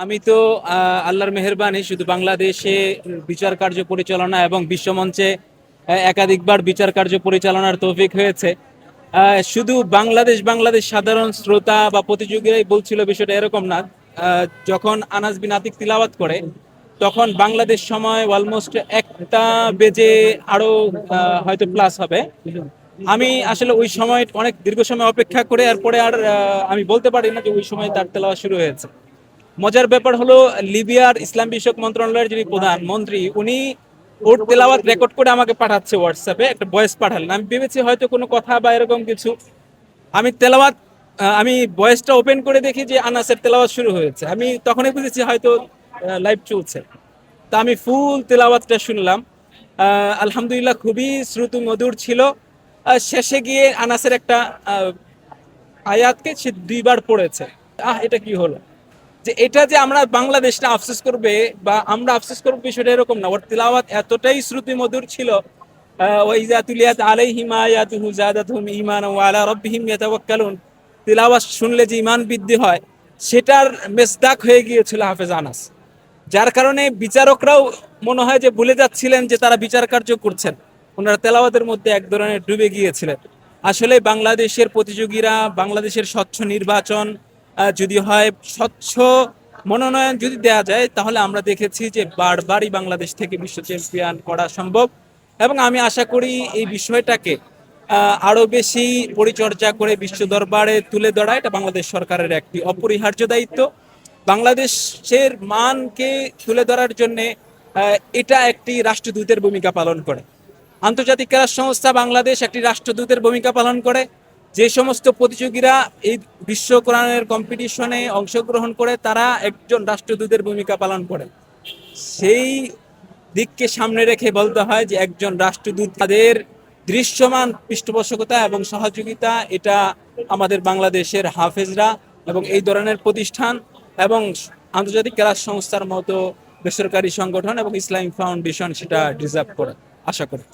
আমি তো আল্লাহর মেহেরবানি শুধু বাংলাদেশে বিচার কার্য পরিচালনা এবং বিশ্বমঞ্চে একাধিকবার বিচার কার্য পরিচালনার তৌফিক হয়েছে। শুধু বাংলাদেশ সাধারণ শ্রোতা বা প্রতিযোগীরাই বলছিল বিষয়টা এরকম না। যখন আনাস বিন আতিক তিলাওয়াত করে তখন বাংলাদেশ সময় অলমোস্ট 1টা বেজে আরো হয়তো প্লাস হবে। আমি আসলে ওই সময় অনেক দীর্ঘ সময় অপেক্ষা করে এরপরে আর আমি বলতে পারি না যে ওই সময় তার তেলাওয়াত শুরু হয়েছে। মজার ব্যাপার হলো লিবিয়ার ইসলাম বিষয়ক মন্ত্রণালয়ের যিনি প্রধানমন্ত্রী উনি ওর তেলাওয়াত রেকর্ড করে আমাকে পাঠাচ্ছে হোয়াটসঅ্যাপে, একটা ভয়েস পাঠালেন। আমি ভেবেছি হয়তো কোনো কথা বা এরকম কিছু। আমি তেলাওয়াত আমি ভয়েসটা ওপেন করে দেখি যে আনাসের তেলাওয়াত শুরু হয়েছে। আমি তখনই বুঝেছি হয়তো লাইভ চলছে। তা আমি ফুল তেলাওয়াতটা শুনলাম। আলহামদুলিল্লাহ খুবই শ্রুতি মধুর ছিল। শেষে গিয়ে আনাসের একটা আয়াতকে সে 2বার পড়েছে। এটা কি হলো যে এটা যে আমরা বাংলাদেশটা আফসোস করবে বা আমরা আফসোস করবো বিষয়টা এরকম না। ওর তিলাওয়াত এতটাই শ্রুতি মধুর ছিল। ওয়াইজা তুলিয়াত আলাইহিম আয়াতুহু যাদাতহুম ঈমানা ওয়া আলা রাব্বিহিম ইয়াতাওয়াক্কালুন, তিলাওয়াত শুনলে যে ঈমান বৃদ্ধি হয় সেটার মেসদাক হয়ে গিয়েছিল হাফেজ আনাস। যার কারণে বিচারকরাও মনে হয় যে ভুলে যাচ্ছিলেন যে তারা বিচার কার্য করছেন। ওনারা তেলাওয়াতের মধ্যে এক ধরনের ডুবে গিয়েছিলেন। আসলে বাংলাদেশের প্রতিযোগীরা, বাংলাদেশের স্বচ্ছ নির্বাচন যদি হয়, স্বচ্ছ মনোনয়ন যদি দেয়া যায়, তাহলে আমরা দেখেছি যে বারবারই বাংলাদেশ থেকে বিশ্ব চ্যাম্পিয়ন করা সম্ভব। এবং আমি আশা করি এই বিষয়টাকে আরো বেশি পরিচর্যা করে বিশ্ব দরবারে তুলে ধরা এটা বাংলাদেশ সরকারের একটি অপরিহার্য দায়িত্ব। বাংলাদেশের মানকে তুলে ধরার জন্য এটা একটি রাষ্ট্রদূতের ভূমিকা পালন করে। আন্তর্জাতিক ক্রীড়া সংস্থা বাংলাদেশ একটি রাষ্ট্রদূতের ভূমিকা পালন করে। যে সমস্ত প্রতিযোগীরা এই বিশ্ব কোরআনের কম্পিটিশনে অংশগ্রহণ করে তারা একজন রাষ্ট্রদূতের ভূমিকা পালন করে। সেই দিককে সামনে রেখে বলতে হয় যে একজন রাষ্ট্রদূত তাদের দৃশ্যমান পৃষ্ঠপোষকতা এবং সহযোগিতা এটা আমাদের বাংলাদেশের হাফেজরা এবং এই ধরনের প্রতিষ্ঠান এবং আন্তর্জাতিক ক্রীড়া সংস্থার মতো বেসরকারি সংগঠন এবং ইসলামিক ফাউন্ডেশন সেটা ডিজার্ভ করে আশা করি।